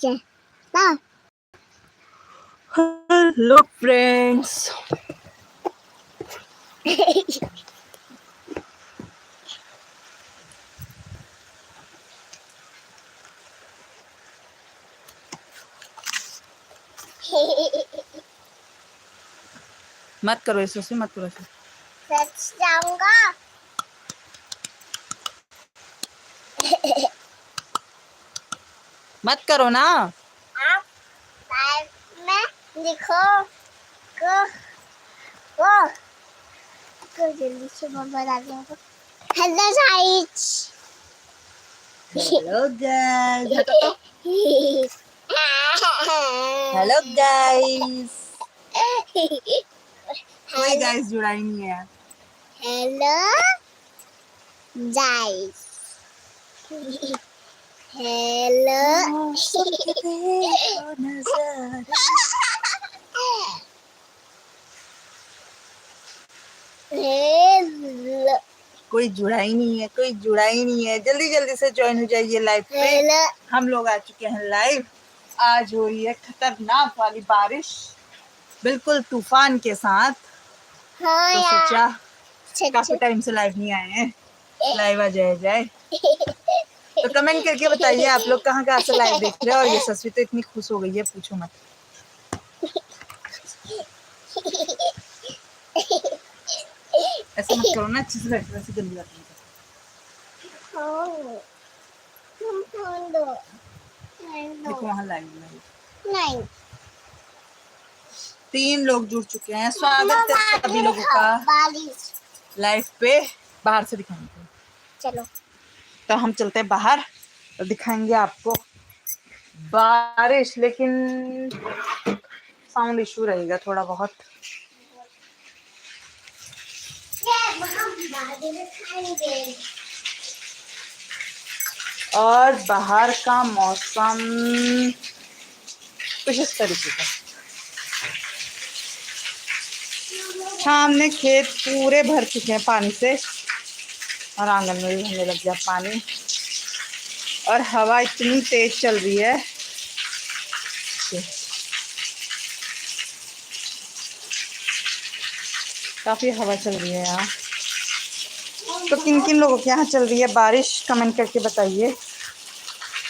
ना hello friends, मत करो ऐसे से, मत करो ऐसे। सच जाऊंगा। मत करो ना। आप लाइव में लिखो को को जल्दी से बता दो। Hello guys. हेलो गाइस, हटो तो। Hello guys. कोई गाइस जुड़ा ही नहीं है। Hello guys. Hello hello. कोई जुड़ा ही नहीं है, कोई जुड़ा ही नहीं है। जल्दी जल्दी से ज्वाइन हो जाइए लाइव पे। हम लोग आ चुके हैं लाइव। आज हो रही है खतरनाक वाली बारिश, बिल्कुल तूफान के साथ। हाँ तो यार, सोचा काफी टाइम से लाइव नहीं आए हैं, लाइव आ जाए। तो कमेंट करके बताइए आप लोग कहाँ से लाइव देख रहे हो। और ये सस्वी तो इतनी खुश हो गई है, पूछो मत। ऐसा मत करो ना, अच्छे से बैठो, ऐसे गंदी बात नहीं करो। देखो वहाँ लाइव नहीं 3 लोग जुड़ चुके हैं। स्वागत है सभी लोगों का लाइव पे। बाहर से दिखाएंगे। चलो तो हम चलते हैं बाहर और दिखाएंगे आपको बारिश, लेकिन साउंड इशू रहेगा थोड़ा बहुत। और बाहर का मौसम कुछ इस तरीके का। सामने खेत पूरे भर चुके हैं पानी से, और आंगन में भी भरने लग गया पानी। और हवा इतनी तेज चल रही है, काफी हवा चल रही है यहाँ। तो किन किन लोगों के यहाँ चल रही है बारिश, कमेंट करके बताइए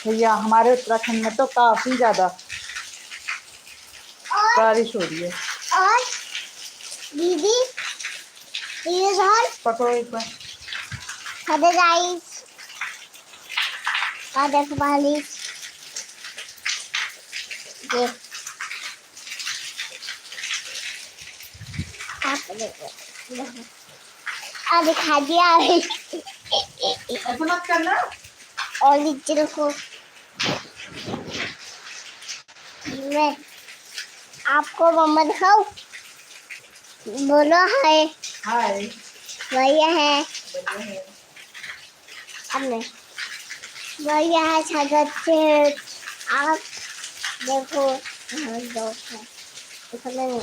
भैया। हमारे उत्तराखंड में तो काफी ज्यादा बारिश हो रही है। और दीदी पकड़ो एक बार। Hello guys. देखो बारिश ये आप दिखा दिया। ऐसा मत करना। और नीचे देखो, मैं आपको मम्मा दिखाऊं। बोलो हाय। हाय। भैया है। अब नहीं भैया है छागत से। आप देखो दो है, दिखा नहीं।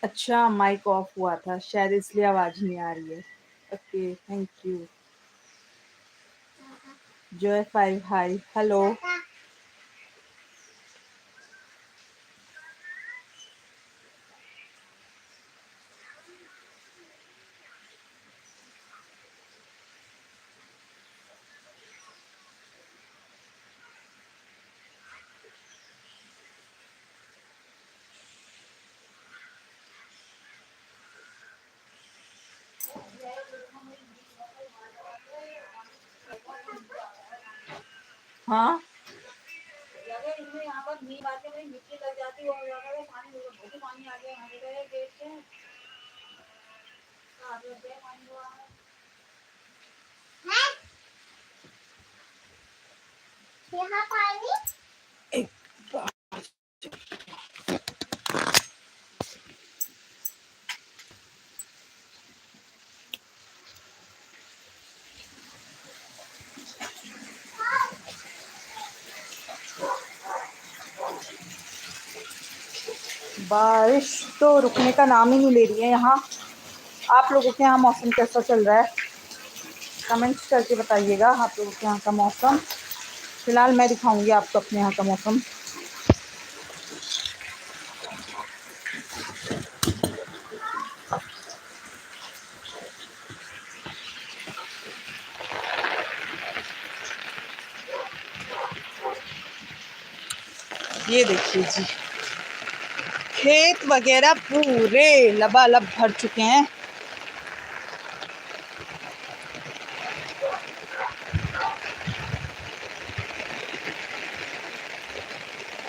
अच्छा, माइक ऑफ हुआ था शायद, इसलिए आवाज नहीं आ रही है। Okay, thank you. Joy 5 hi, hello. हाँ, यहाँ पर मिट्टी लग जाती है, पानी आ गया हमारे गेट से। यहाँ पानी। एक बार बारिश तो रुकने का नाम ही नहीं ले रही है यहाँ। आप लोगों के यहाँ मौसम कैसा चल रहा है? कमेंट्स करके बताइएगा आप लोगों के यहाँ का मौसम। फिलहाल मैं दिखाऊंगी आपको अपने यहाँ का मौसम। ये देखिए जी, खेत वगैरह पूरे लबालब भर चुके हैं।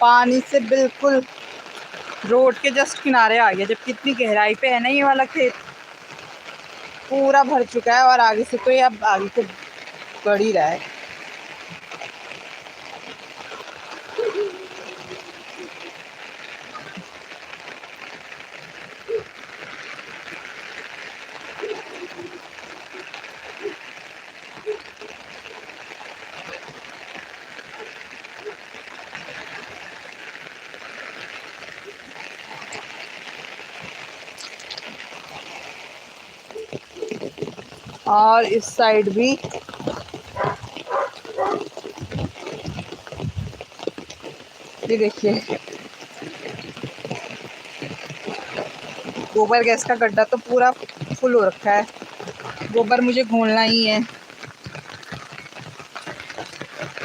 पानी से बिल्कुल रोड के जस्ट किनारे आ गया, जब कितनी गहराई पे है ना ये वाला खेत। पूरा भर चुका है और आगे से तो ये अब आगे से बढ़ ही रहा है। और इस साइड भी ये देखिए, गोबर गैस का गड्ढा तो पूरा फुल हो रखा है। गोबर मुझे घोलना ही है,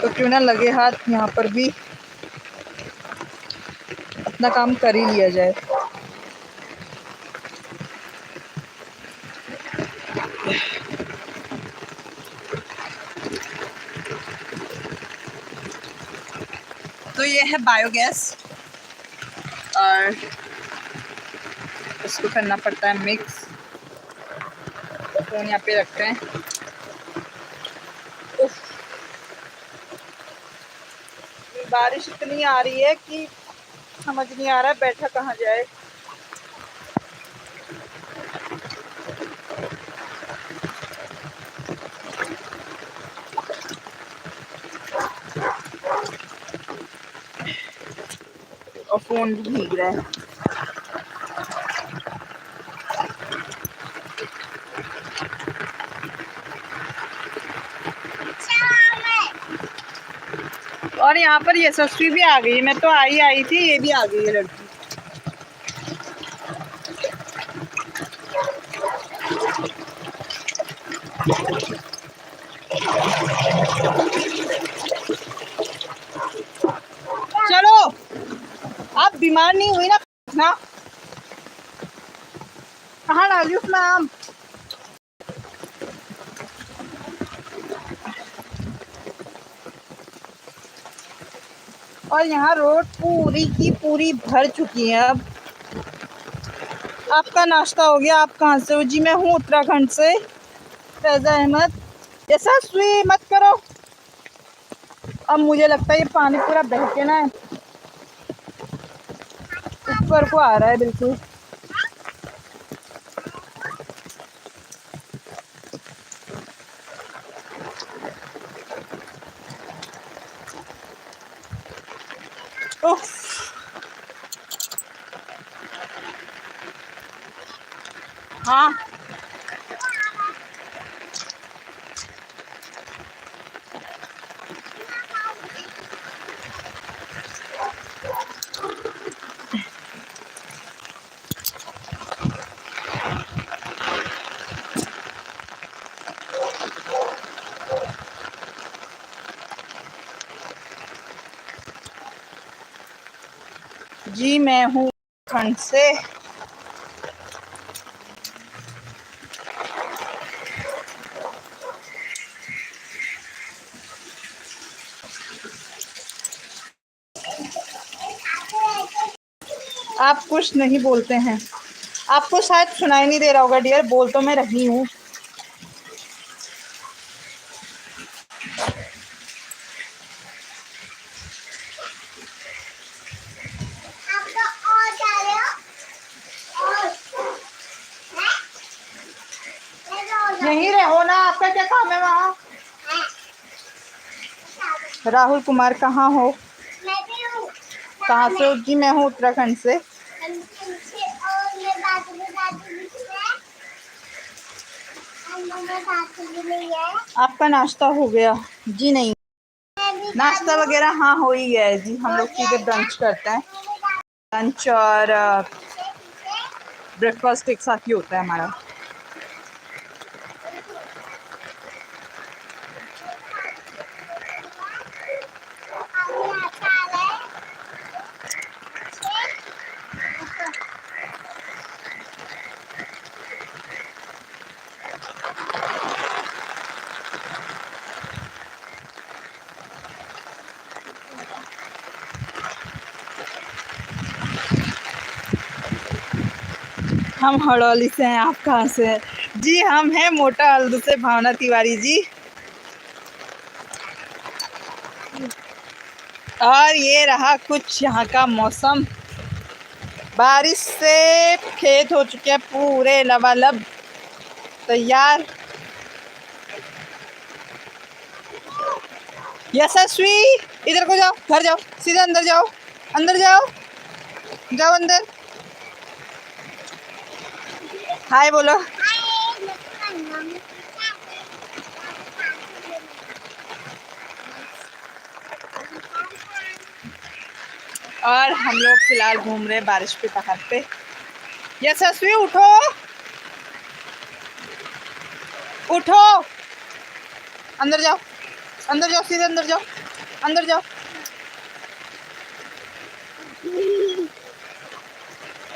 तो क्यों ना लगे हाथ यहाँ पर भी अपना काम कर ही लिया जाए। तो ये है बायोगैस और इसको करना पड़ता है मिक्स। फोन यहाँ पे रखते हैं। उफ, बारिश इतनी आ रही है कि समझ नहीं आ रहा है बैठा कहाँ जाए। और फोन भी भीग रहा है। और यहाँ पर यशस्वी भी आ गई। मैं तो आई थी, ये भी आ गई है लड़की। चलो, आप बीमार नहीं हुई ना? कहाँ डाली उसमें आम? और यहाँ रोड पूरी की पूरी भर चुकी है। अब आपका नाश्ता हो गया? आप कहाँ से हो जी? मैं हूँ उत्तराखंड से, फैजा अहमद। ऐसा सुई मत करो। अब मुझे लगता है ये पानी पूरा बह के ना ऊपर को आ रहा है बिल्कुल। उफ, हाँ जी, मैं हूँ उत्तराखंड से। आप कुछ नहीं बोलते हैं, आपको शायद सुनाई नहीं दे रहा होगा डियर, बोल तो मैं रही हूँ। यहीं रहो ना, आपका क्या काम है वहाँ? राहुल कुमार कहाँ हो? कहाँ से हो जी? मैं हूँ उत्तराखंड से। आपका नाश्ता हो गया? जी नहीं, नाश्ता वगैरह हाँ हो ही गया है जी। हम लोग सीधे ब्रंच करते हैं, लंच और ब्रेकफास्ट एक साथ ही होता है हमारा। हम हड़ौली से हैं, आप कहाँ से हैं? जी हम हैं मोटा हल्दू से, भावना तिवारी जी। और ये रहा कुछ यहाँ का मौसम। बारिश से खेत हो चुके हैं पूरे लबालब तैयार। यशस्वी इधर को जाओ, घर जाओ, सीधे अंदर जाओ, अंदर जाओ, जाओ अंदर। हाय बोलो। और हम लोग फिलहाल घूम रहे हैं बारिश पे पहाड़ पे। यशस्वी उठो, उठो, अंदर जाओ, अंदर जाओ, सीधे अंदर जाओ, अंदर जाओ।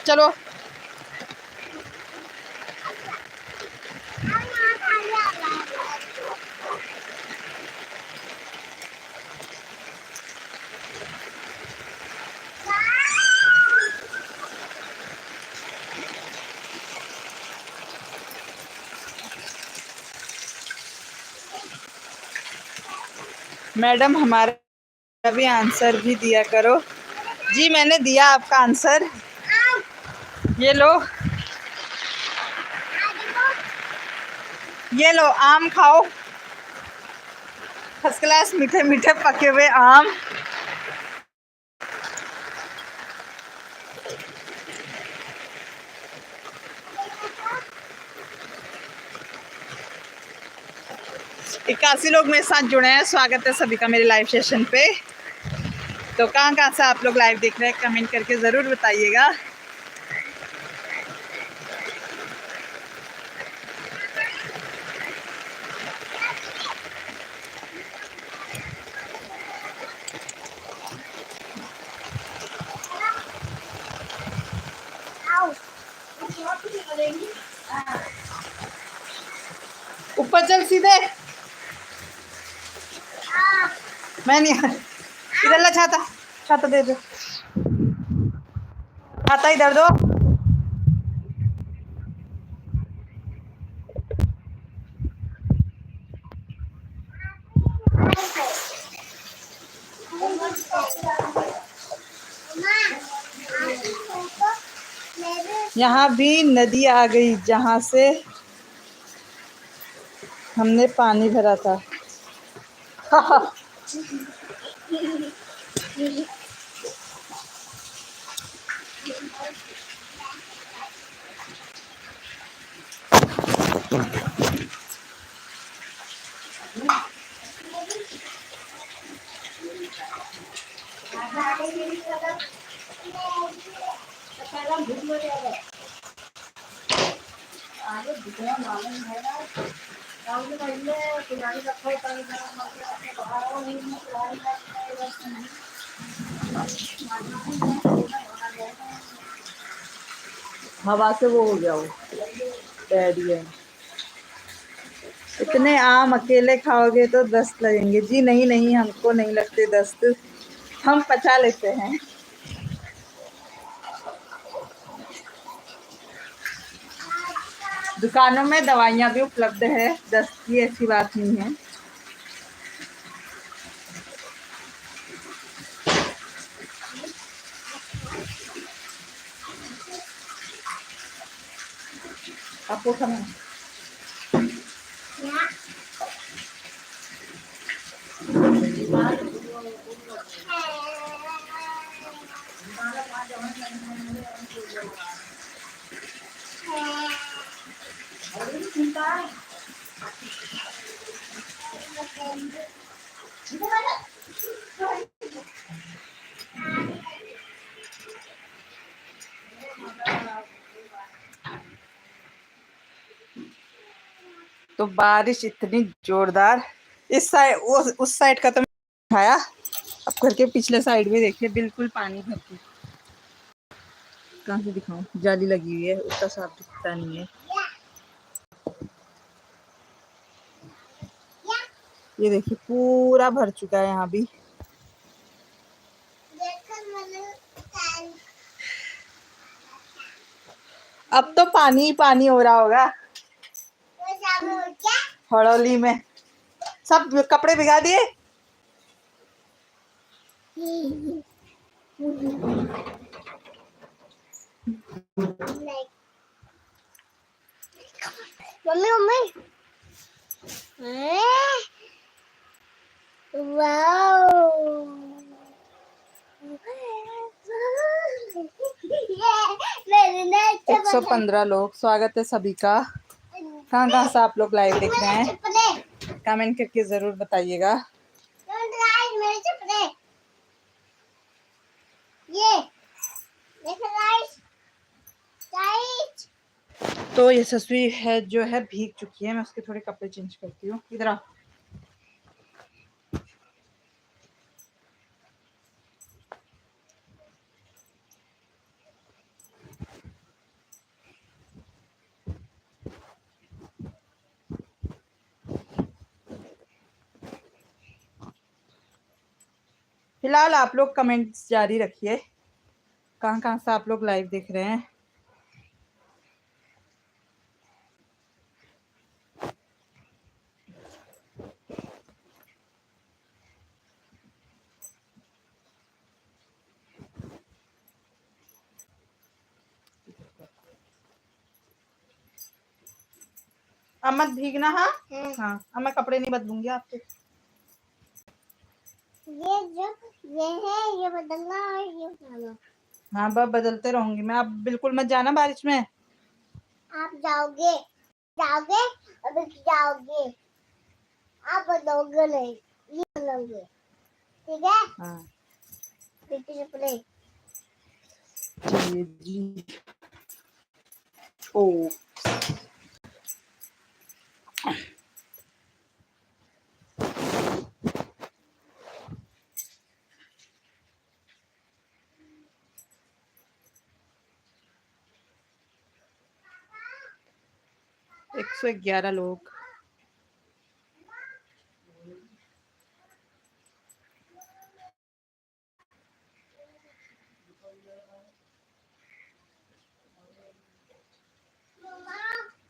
चलो मैडम, हमारा भी आंसर भी दिया करो। जी मैंने दिया आपका आंसर, ये लो, ये लो आम खाओ, फर्स्ट क्लास मीठे मीठे पके हुए आम। इक्यासी लोग मेरे साथ जुड़े हैं, स्वागत है सभी का मेरे लाइव सेशन पे। तो कहाँ कहाँ से आप लोग लाइव देख रहे हैं कमेंट करके ज़रूर बताइएगा। ऊपर चल सीधे, मैं नहीं इधर ला छाता, छाता दे दो, छाता इधर दो। यहाँ भी नदी आ गई जहाँ से हमने पानी भरा था। हवा से वो हो गया, वो बैठ गया। इतने आम अकेले खाओगे तो दस्त लगेंगे। जी नहीं नहीं, हमको नहीं लगते दस्त, हम पचा लेते हैं। दुकानों में दवाइयाँ भी उपलब्ध है, दस्त की ऐसी बात नहीं है। आपको खाना तो बारिश इतनी जोरदार, इस साइड उस साइड का तो खाया, अब घर के पिछले साइड में देखिए बिल्कुल पानी भर के। कहाँ से दिखाऊं, जाली लगी हुई है, उतना साफ दिखता नहीं है। ये देखिए पूरा भर चुका है यहाँ भी। अब तो पानी ही पानी हो रहा होगा हड़ौली में। सब कपड़े भिगा दिए। मम्मी मम्मी वाओ 115 लोग, स्वागत है सभी का। कहाँ कहाँ से आप लोग लाइव देख रहे हैं, कमेंट करके जरूर बताइएगा। तो ये ससुई है जो है भीग चुकी है, मैं उसके थोड़े कपड़े चेंज करती हूँ। इधर आ। फिलहाल आप लोग कमेंट्स जारी रखिए, कहाँ कहाँ से आप लोग लाइव देख रहे हैं। अब मत भीगना। हाँ हाँ, अब मैं कपड़े नहीं बदलूंगी आपके। ये है, ये बदलना और ये बदलना। हाँ बस बदलते रहूंगी मैं, आप बिल्कुल मत जाना बारिश में। आप जाओगे जाओगे अब जाओगे, आप बदलोगे नहीं, ये बदलोगे, ठीक है। हाँ कपड़े जी जी। ओ एक 111 लोग।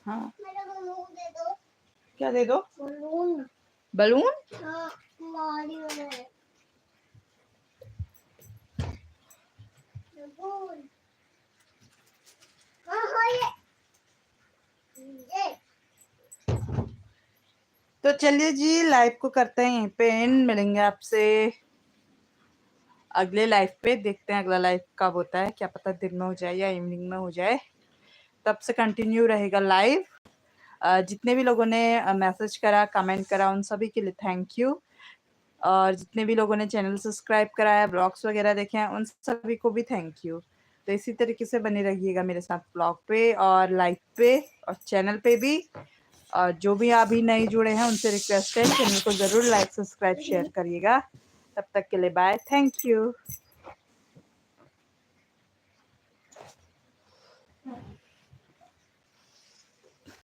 हाँ मेरे को बलून दे दो। क्या दे दो? बलून। बलून? हाँ मारी मैंने बलून। हाँ ये तो चलिए जी, लाइव को करते हैं यहीं पे एंड, मिलेंगे आपसे अगले लाइव पे। देखते हैं अगला लाइव कब होता है, क्या पता दिन में हो जाए या इवनिंग में हो जाए, तब से कंटिन्यू रहेगा लाइव। जितने भी लोगों ने मैसेज करा, कमेंट करा, उन सभी के लिए थैंक यू। और जितने भी लोगों ने चैनल सब्सक्राइब कराया, ब्लॉग्स वगैरह देखे हैं, उन सभी को भी थैंक यू। तो इसी तरीके से बने रहिएगा मेरे साथ ब्लॉग पे और लाइव पे और चैनल पे भी। और जो भी अभी नए जुड़े हैं उनसे रिक्वेस्ट है चैनल को ज़रूर लाइक, सब्सक्राइब, शेयर करिएगा। तब तक के लिए बाय, थैंक यू।